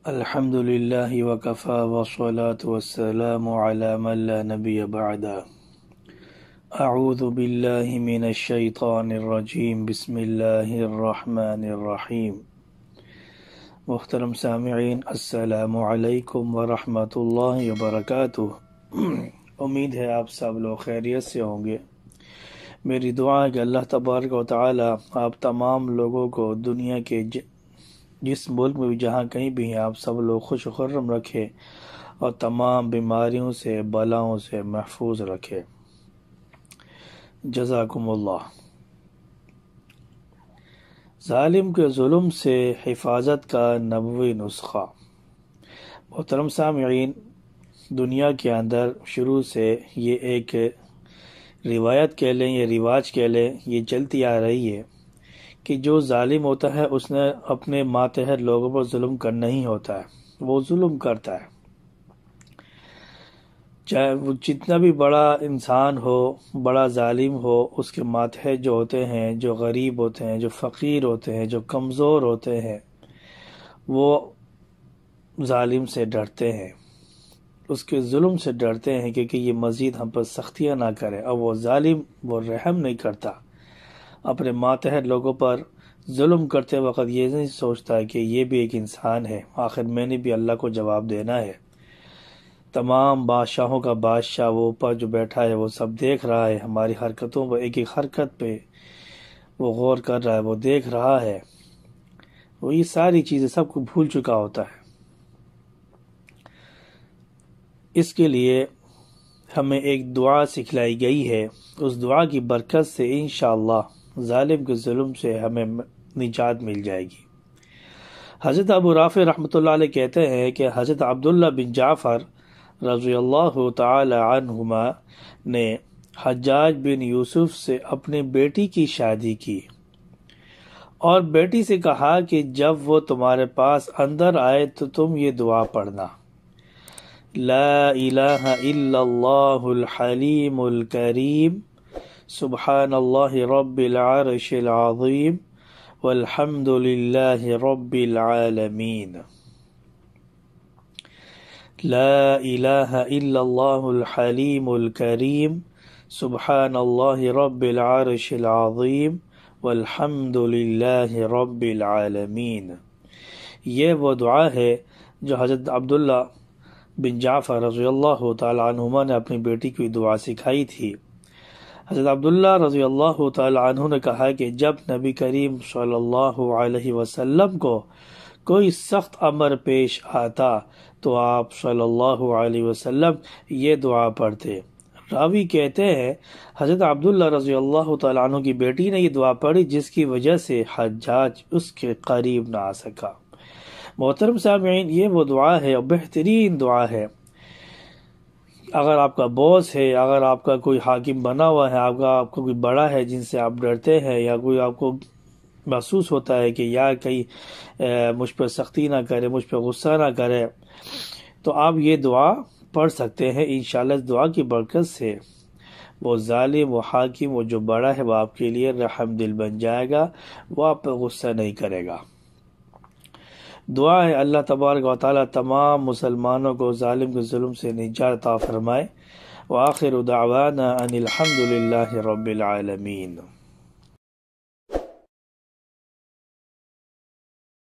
الحمد لله وكفى والصلاة والسلام على من لا نبي بعده أعوذ بالله من الشيطان الرجيم بسم الله الرحمن الرحیم۔ محترم سامعین، السلام علیکم ورحمۃ اللہ وبرکاتہ۔ امید ہے آپ سب لوگ خیریت سے ہوں گے۔ میری دعا ہے کہ اللہ تبارک و تعالی آپ تمام لوگوں کو دنیا کے جس ملک میں بھی جہاں کہیں بھی ہیں آپ سب لوگ خوش و خرم رکھے اور تمام بیماریوں سے بلاؤں سے محفوظ رکھے۔ جزاکم اللہ۔ ظالم کے ظلم سے حفاظت کا نبوی نسخہ۔ محترم سامعین، دنیا کے اندر شروع سے یہ ایک روایت کہہ لیں یا رواج کہہ لیں، یہ چلتی آ رہی ہے کہ جو ظالم ہوتا ہے اس نے اپنے ماتحت لوگوں پر ظلم کرنا ہی ہوتا ہے، وہ ظلم کرتا ہے، چاہے وہ جتنا بھی بڑا انسان ہو، بڑا ظالم ہو، اس کے ماتحت جو ہوتے ہیں، جو غریب ہوتے ہیں، جو فقیر ہوتے ہیں، جو کمزور ہوتے ہیں، وہ ظالم سے ڈرتے ہیں، اس کے ظلم سے ڈرتے ہیں کیونکہ یہ مزید ہم پر سختیاں نہ کرے۔ اور وہ ظالم وہ رحم نہیں کرتا، اپنے ماتحت لوگوں پر ظلم کرتے وقت یہ نہیں سوچتا کہ یہ بھی ایک انسان ہے، آخر میں نے بھی اللہ کو جواب دینا ہے۔ تمام بادشاہوں کا بادشاہ وہ اوپر جو بیٹھا ہے وہ سب دیکھ رہا ہے، ہماری حرکتوں پر، ایک ایک حرکت پہ وہ غور کر رہا ہے، وہ دیکھ رہا ہے، وہ یہ ساری چیزیں سب کو بھول چکا ہوتا ہے۔ اس کے لیے ہمیں ایک دعا سکھلائی گئی ہے، اس دعا کی برکت سے انشاءاللہ ظالم کے ظلم سے ہمیں نجات مل جائے گی۔ حضرت ابو رافع رحمۃ اللہ علیہ کہتے ہیں کہ حضرت عبداللہ بن جعفر رضی اللہ تعالی عنہما نے حجاج بن یوسف سے اپنی بیٹی کی شادی کی اور بیٹی سے کہا کہ جب وہ تمہارے پاس اندر آئے تو تم یہ دعا پڑھنا: لا الہ الا اللہ الحلیم الکریم سبحان اللہ رب العرش العظیم والحمد للہ رب العالمین۔ لا الہ الا اللہ الحلیم الکریم سبحان اللہ رب العرش العظیم والحمد للہ رب العالمین۔ یہ وہ دعا ہے جو حضرت عبداللہ بن جعفر رضی اللہ تعالی عنہما نے اپنی بیٹی کی دعا سکھائی تھی۔ حضرت عبداللہ رضی اللہ تعالی عنہ نے کہا کہ جب نبی کریم صلی اللہ علیہ وسلم کو کوئی سخت امر پیش آتا تو آپ صلی اللہ علیہ وسلم یہ دعا پڑھتے۔ راوی کہتے ہیں حضرت عبداللہ رضی اللہ تعالی عنہ کی بیٹی نے یہ دعا پڑھی جس کی وجہ سے حجاج اس کے قریب نہ آ سکا۔ محترم سامعین، یہ وہ دعا ہے اور بہترین دعا ہے۔ اگر آپ کا باس ہے، اگر آپ کا کوئی حاکم بنا ہوا ہے، آپ کا کوئی بڑا ہے جن سے آپ ڈرتے ہیں، یا کوئی آپ کو محسوس ہوتا ہے کہ یا کہیں مجھ پر سختی نہ کرے، مجھ پہ غصہ نہ کرے، تو آپ یہ دعا پڑھ سکتے ہیں۔ انشاءاللہ اس دعا کی برکت سے وہ ظالم، وہ حاکم، وہ جو بڑا ہے وہ آپ کے لیے رحم دل بن جائے گا، وہ آپ پہ غصہ نہیں کرے گا۔ دعا ہے اللہ تبارک و تعالی تمام مسلمانوں کو ظالم کے ظلم سے نجات عطا فرمائے۔ وآخر دعوانا ان الحمد للہ رب العالمین۔